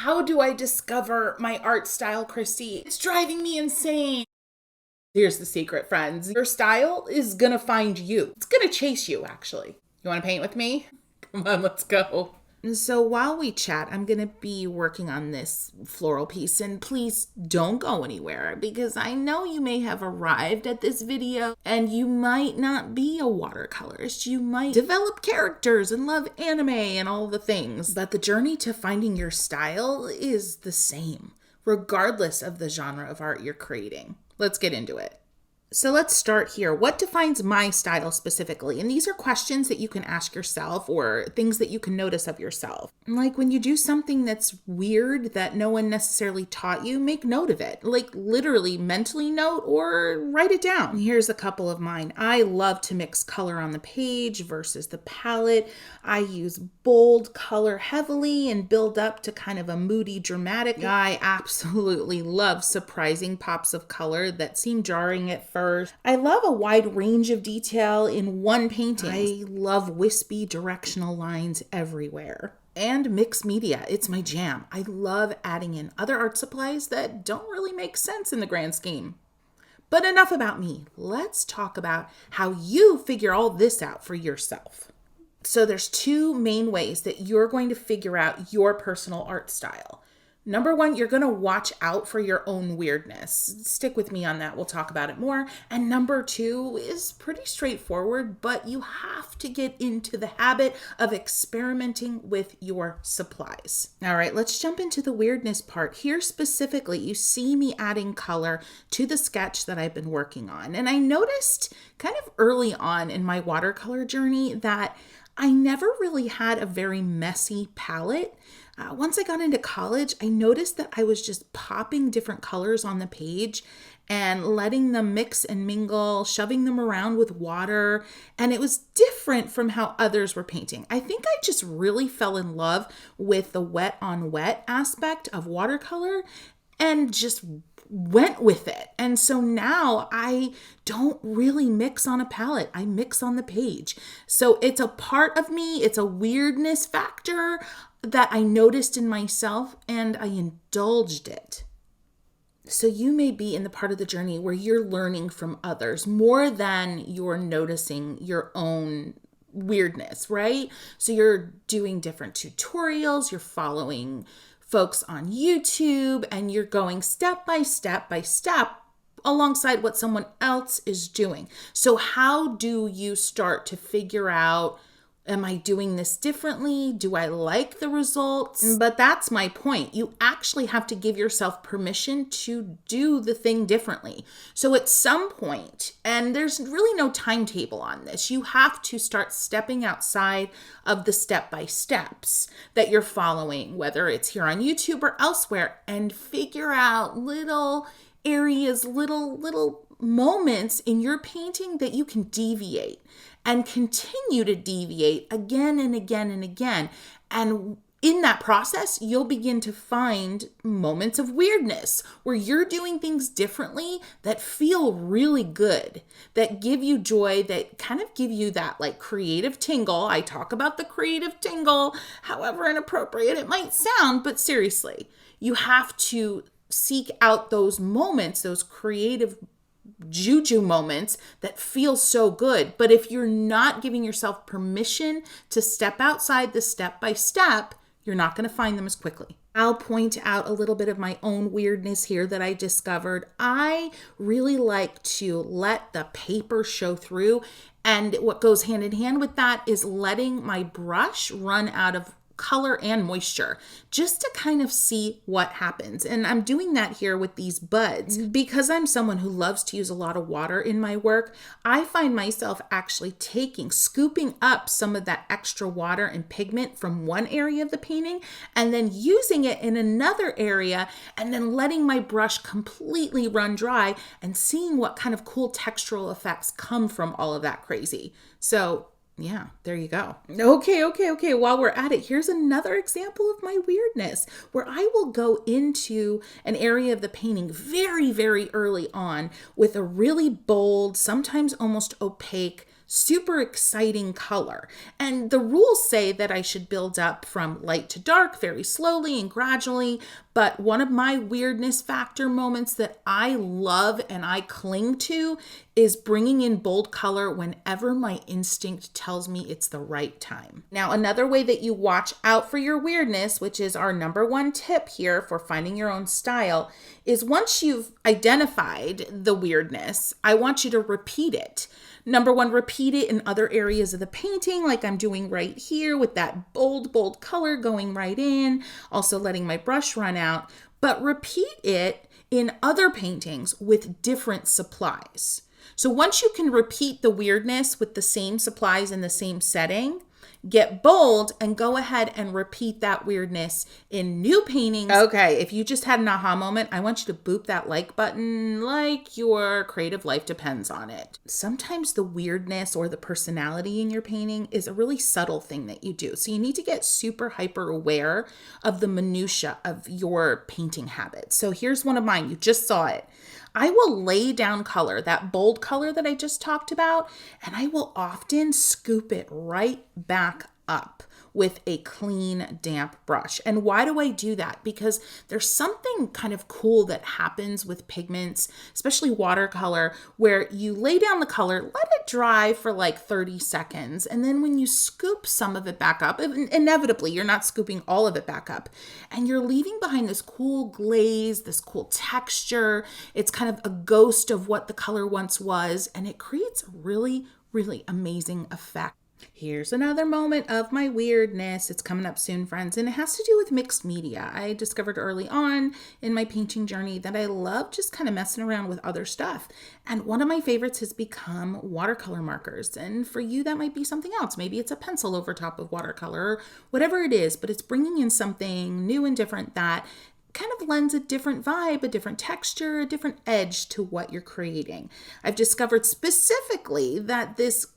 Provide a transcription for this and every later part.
How do I discover my art style, Christy? It's driving me insane. Here's the secret, friends. Your style is gonna find you. It's gonna chase you, actually. You wanna paint with me? Come on, let's go. So while we chat, I'm going to be working on this floral piece, and please don't go anywhere because I know you may have arrived at this video and you might not be a watercolorist. You might develop characters and love anime and all the things, but the journey to finding your style is the same, regardless of the genre of art you're creating. Let's get into it. So let's start here. What defines my style specifically? And these are questions that you can ask yourself or things that you can notice of yourself. Like when you do something that's weird that no one necessarily taught you, make note of it. Like literally mentally note or write it down. Here's a couple of mine. I love to mix color on the page versus the palette. I use bold color heavily and build up to kind of a moody, dramatic. I absolutely love surprising pops of color that seem jarring at first. I love a wide range of detail in one painting. I love wispy directional lines everywhere. And mixed media, it's my jam. I love adding in other art supplies that don't really make sense in the grand scheme. But enough about me. Let's talk about how you figure all this out for yourself. So there's two main ways that you're going to figure out your personal art style. Number one, you're going to watch out for your own weirdness. Stick with me on that. We'll talk about it more. And number two is pretty straightforward, but you have to get into the habit of experimenting with your supplies. All right, let's jump into the weirdness part. Here specifically, you see me adding color to the sketch that I've been working on. And I noticed kind of early on in my watercolor journey that I never really had a very messy palette. Once I got into college, I noticed that I was just popping different colors on the page and letting them mix and mingle, shoving them around with water. And it was different from how others were painting. I think I just really fell in love with the wet on wet aspect of watercolor and just went with it. And so now I don't really mix on a palette. I mix on the page. So it's a part of me. It's a weirdness factor that I noticed in myself and I indulged it. So you may be in the part of the journey where you're learning from others more than you're noticing your own weirdness, right? So you're doing different tutorials, you're following folks on YouTube, and you're going step by step alongside what someone else is doing. So how do you start to figure out, am I doing this differently? Do I like the results? But that's my point. You actually have to give yourself permission to do the thing differently. So at some point, and there's really no timetable on this, you have to start stepping outside of the step-by-steps that you're following, whether it's here on YouTube or elsewhere, and figure out little areas, little moments in your painting that you can deviate and continue to deviate again and again and again. And in that process, you'll begin to find moments of weirdness where you're doing things differently that feel really good, that give you joy, that kind of give you that like creative tingle. I talk about the creative tingle, however inappropriate it might sound, but seriously, you have to seek out those moments, those creative juju moments that feel so good. But if you're not giving yourself permission to step outside the step by step, you're not going to find them as quickly. I'll point out a little bit of my own weirdness here that I discovered. I really like to let the paper show through. And what goes hand in hand with that is letting my brush run out of color and moisture just to kind of see what happens. And I'm doing that here with these buds. Because I'm someone who loves to use a lot of water in my work, I find myself actually scooping up some of that extra water and pigment from one area of the painting and then using it in another area and then letting my brush completely run dry and seeing what kind of cool textural effects come from all of that crazy. So yeah, there you go. Okay. While we're at it, here's another example of my weirdness where I will go into an area of the painting very, very early on with a really bold, sometimes almost opaque super exciting color. And the rules say that I should build up from light to dark very slowly and gradually. But one of my weirdness factor moments that I love and I cling to is bringing in bold color whenever my instinct tells me it's the right time. Now, another way that you watch out for your weirdness, which is our number one tip here for finding your own style, is once you've identified the weirdness, I want you to repeat it. Number one, repeat it in other areas of the painting, like I'm doing right here with that bold color going right in, also letting my brush run out, but repeat it in other paintings with different supplies. So once you can repeat the weirdness with the same supplies in the same setting, get bold and go ahead and repeat that weirdness in new paintings. Okay, if you just had an aha moment, I want you to boop that like button like your creative life depends on it. Sometimes the weirdness or the personality in your painting is a really subtle thing that you do. So you need to get super hyper aware of the minutia of your painting habits. So here's one of mine. You just saw it. I will lay down color, that bold color that I just talked about, and I will often scoop it right back up with a clean, damp brush. And why do I do that? Because there's something kind of cool that happens with pigments, especially watercolor, where you lay down the color, let it dry for like 30 seconds. And then when you scoop some of it back up, inevitably, you're not scooping all of it back up. And you're leaving behind this cool glaze, this cool texture. It's kind of a ghost of what the color once was. And it creates a really, really amazing effect. Here's another moment of my weirdness. It's coming up soon, friends, and it has to do with mixed media. I discovered early on in my painting journey that I love just kind of messing around with other stuff. And one of my favorites has become watercolor markers. And for you, that might be something else. Maybe it's a pencil over top of watercolor, or whatever it is, but it's bringing in something new and different that kind of lends a different vibe, a different texture, a different edge to what you're creating. I've discovered specifically that this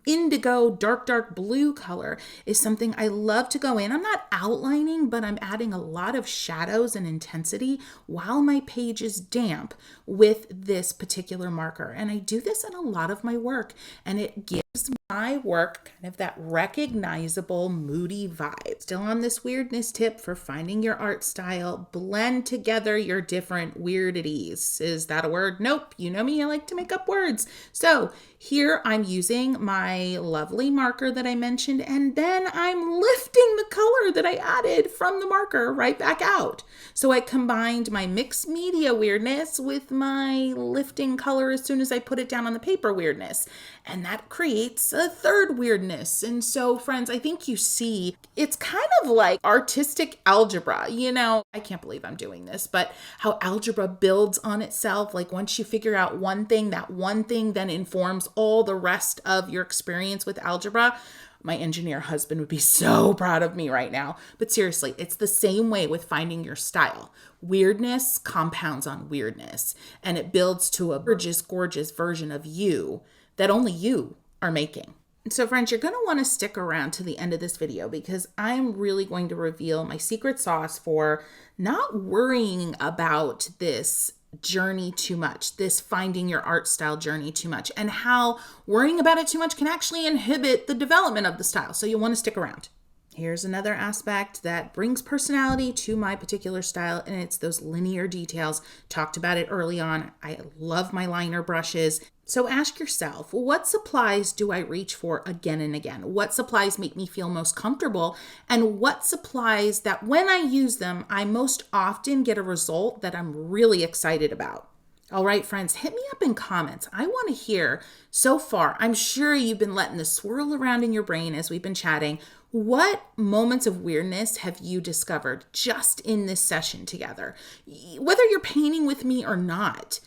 indigo, dark blue color is something I love to go in. I'm not outlining, but I'm adding a lot of shadows and intensity while my page is damp with this particular marker. And I do this in a lot of my work, and it gives my work kind of that recognizable moody vibe. Still on this weirdness tip for finding your art style, blend together your different weirdities. Is that a word? Nope. You know me, I like to make up words. So here I'm using my lovely marker that I mentioned, and then I'm lifting the color that I added from the marker right back out. So I combined my mixed media weirdness with my lifting color as soon as I put it down on the paper weirdness. And that creates a third weirdness. And so, friends, I think you see it's kind of like artistic algebra. You know, I can't believe I'm doing this, but how algebra builds on itself. Like once you figure out one thing, that one thing then informs all the rest of your experience with algebra. My engineer husband would be so proud of me right now. But seriously, it's the same way with finding your style. Weirdness compounds on weirdness, and it builds to a gorgeous version of you that only you are making. So friends, you're going to want to stick around to the end of this video because I'm really going to reveal my secret sauce for not worrying about this journey too much, this finding your art style journey too much, and how worrying about it too much can actually inhibit the development of the style. So you'll want to stick around. Here's another aspect that brings personality to my particular style, and it's those linear details. Talked about it early on. I love my liner brushes. So ask yourself, what supplies do I reach for again and again? What supplies make me feel most comfortable? And what supplies that when I use them, I most often get a result that I'm really excited about? All right, friends, hit me up in comments. I want to hear so far. I'm sure you've been letting this swirl around in your brain as we've been chatting. What moments of weirdness have you discovered just in this session together? Whether you're painting with me or not,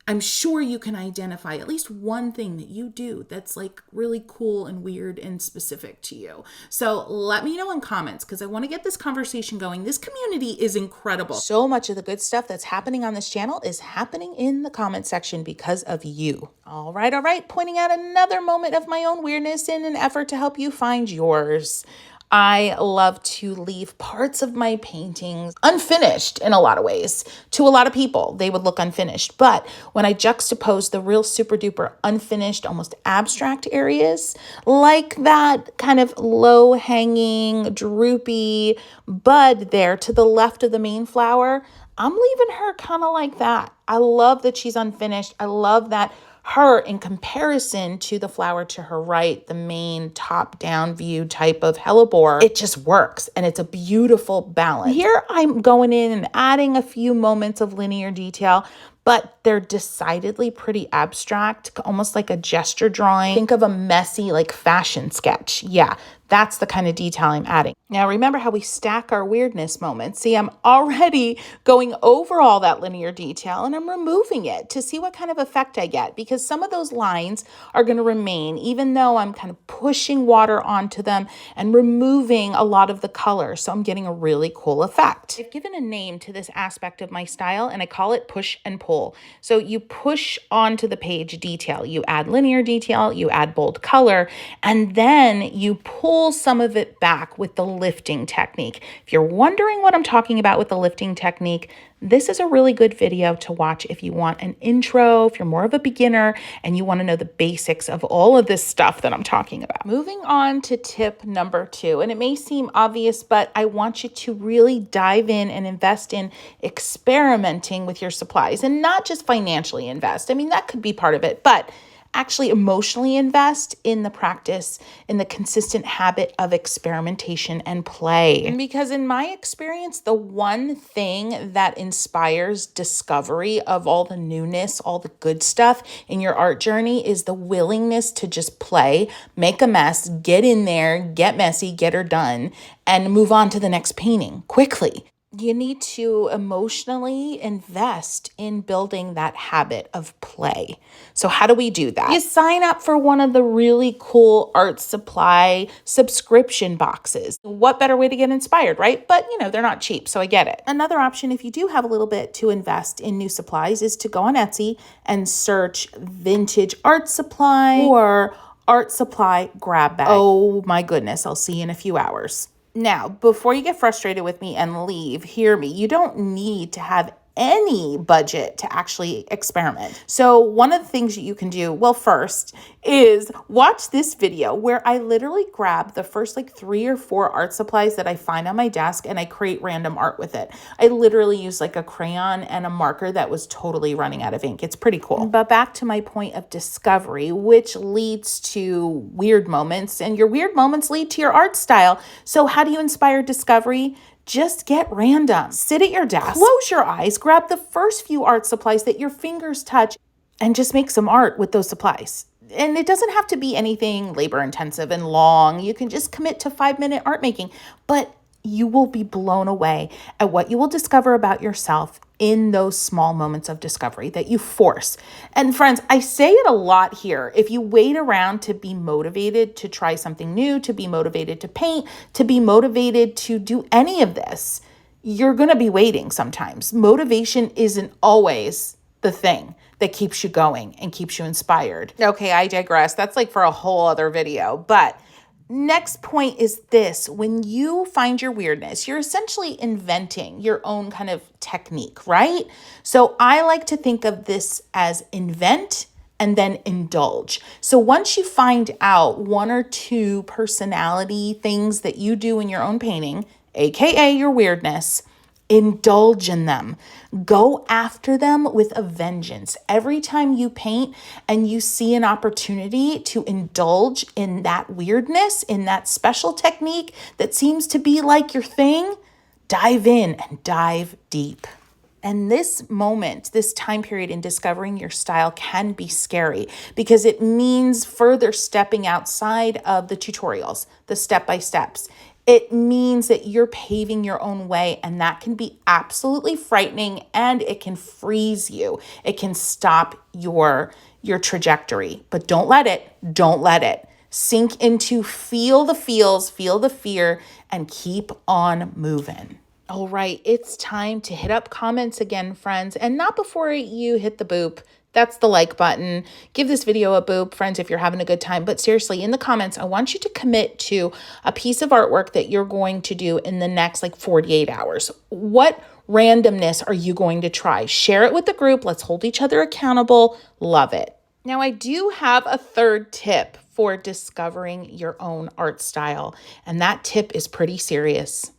I'm sure you can identify at least one thing that you do that's like really cool and weird and specific to you. So let me know in comments because I want to get this conversation going. This community is incredible. So much of the good stuff that's happening on this channel is happening in the comment section because of you. All right. Pointing out another moment of my own weirdness in an effort to help you find yours. I love to leave parts of my paintings unfinished in a lot of ways. To a lot of people, they would look unfinished. But when I juxtapose the real super duper unfinished, almost abstract areas, like that kind of low hanging, droopy bud there to the left of the main flower, I'm leaving her kind of like that. I love that she's unfinished. I love that her in comparison to the flower to her right, the main top-down view type of hellebore, it just works and it's a beautiful balance. Here I'm going in and adding a few moments of linear detail, but they're decidedly pretty abstract, almost like a gesture drawing. Think of a messy like fashion sketch. Yeah, that's the kind of detail I'm adding. Now, remember how we stack our weirdness moments. See, I'm already going over all that linear detail and I'm removing it to see what kind of effect I get, because some of those lines are going to remain, even though I'm kind of pushing water onto them and removing a lot of the color. So I'm getting a really cool effect. I've given a name to this aspect of my style and I call it push and pull. So you push onto the page detail, you add linear detail, you add bold color, and then you pull some of it back with the lifting technique. If you're wondering what I'm talking about with the lifting technique, this is a really good video to watch if you want an intro, if you're more of a beginner and you want to know the basics of all of this stuff that I'm talking about. Moving on to tip number 2, and it may seem obvious, but I want you to really dive in and invest in experimenting with your supplies, and not just financially invest. I mean, that could be part of it, but actually emotionally invest in the practice, in the consistent habit of experimentation and play. Because in my experience, the one thing that inspires discovery of all the newness, all the good stuff in your art journey is the willingness to just play, make a mess, get in there, get messy, get her done, and move on to the next painting quickly. You need to emotionally invest in building that habit of play. So how do we do that? You sign up for one of the really cool art supply subscription boxes. What better way to get inspired, right? But they're not cheap, so I get it. Another option, if you do have a little bit to invest in new supplies, is to go on Etsy and search vintage art supply or art supply grab bag. Oh my goodness, I'll see you in a few hours. Now, before you get frustrated with me and leave, hear me. You don't need to have any budget to actually experiment. So one of the things that you can do, well, first is watch this video where I literally grab the first 3 or 4 art supplies that I find on my desk and I create random art with it. I literally use a crayon and a marker that was totally running out of ink. It's pretty cool. But back to my point of discovery, which leads to weird moments, and your weird moments lead to your art style. So how do you inspire discovery? Just get random. Sit at your desk, close your eyes, grab the first few art supplies that your fingers touch, and just make some art with those supplies. And it doesn't have to be anything labor intensive and long. You can just commit to 5-minute art making, but you will be blown away at what you will discover about yourself in those small moments of discovery that you force. And friends, I say it a lot here. If you wait around to be motivated to try something new, to be motivated to paint, to be motivated to do any of this, you're going to be waiting sometimes. Motivation isn't always the thing that keeps you going and keeps you inspired. Okay, I digress. That's for a whole other video, but next point is this. When you find your weirdness, you're essentially inventing your own kind of technique, right? So I like to think of this as invent and then indulge. So once you find out 1 or 2 personality things that you do in your own painting, AKA your weirdness, indulge in them. Go after them with a vengeance. Every time you paint and you see an opportunity to indulge in that weirdness, in that special technique that seems to be your thing, dive in and dive deep. And this moment, this time period in discovering your style can be scary because it means further stepping outside of the tutorials, the step-by-steps. It means that you're paving your own way, and that can be absolutely frightening, and it can freeze you. It can stop your trajectory, but don't let it. Sink into, feel the feels, feel the fear, and keep on moving. All right, it's time to hit up comments again, friends, and not before you hit the boop. That's the like button. Give this video a boop, friends, if you're having a good time. But seriously, in the comments, I want you to commit to a piece of artwork that you're going to do in the next 48 hours. What randomness are you going to try? Share it with the group. Let's hold each other accountable. Love it. Now, I do have a third tip for discovering your own art style, and that tip is pretty serious.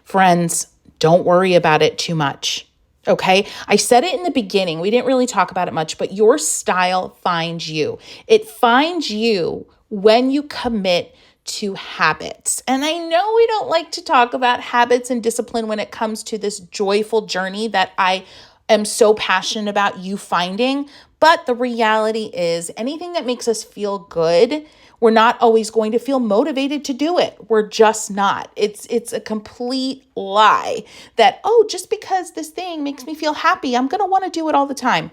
Friends, don't worry about it too much. Okay, I said it in the beginning. We didn't really talk about it much, but your style finds you. It finds you when you commit to habits. And I know we don't like to talk about habits and discipline when it comes to this joyful journey that I am so passionate about you finding. But the reality is, anything that makes us feel good, we're not always going to feel motivated to do it. We're just not. It's a complete lie that, oh, just because this thing makes me feel happy, I'm going to want to do it all the time.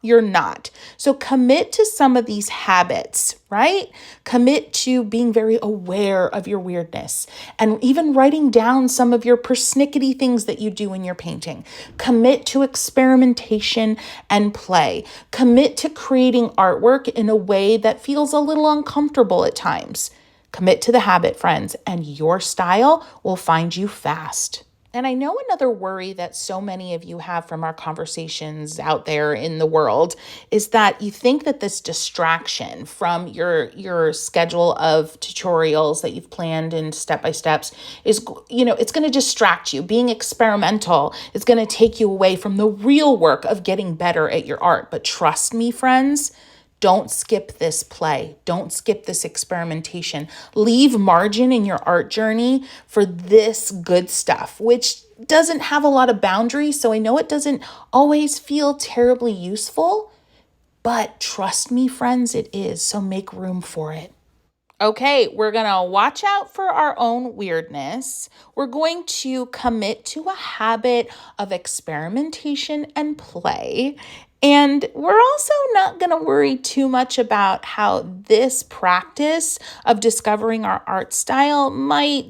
You're not. So commit to some of these habits, right? Commit to being very aware of your weirdness and even writing down some of your persnickety things that you do in your painting. Commit to experimentation and play. Commit to creating artwork in a way that feels a little uncomfortable at times. Commit to the habit, friends, and your style will find you fast. And I know another worry that so many of you have from our conversations out there in the world is that you think that this distraction from your schedule of tutorials that you've planned in step-by-steps is, it's going to distract you. Being experimental is going to take you away from the real work of getting better at your art. But trust me, friends, don't skip this play. Don't skip this experimentation. Leave margin in your art journey for this good stuff, which doesn't have a lot of boundaries. So I know it doesn't always feel terribly useful, but trust me, friends, it is. So make room for it. Okay, we're going to watch out for our own weirdness. We're going to commit to a habit of experimentation and play. And we're also not going to worry too much about how this practice of discovering our art style might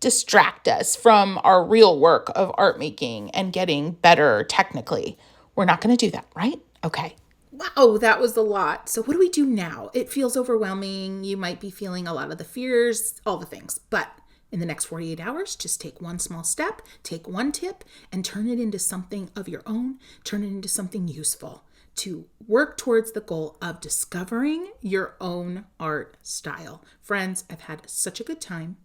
distract us from our real work of art making and getting better technically. We're not going to do that, right? Okay. Wow, that was a lot. So what do we do now? It feels overwhelming. You might be feeling a lot of the fears, all the things. But in the next 48 hours, just take one small step, take one tip, and turn it into something of your own. Turn it into something useful to work towards the goal of discovering your own art style. Friends, I've had such a good time.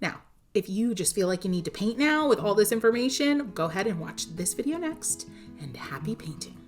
Now, if you just feel like you need to paint now with all this information, go ahead and watch this video next. And happy painting.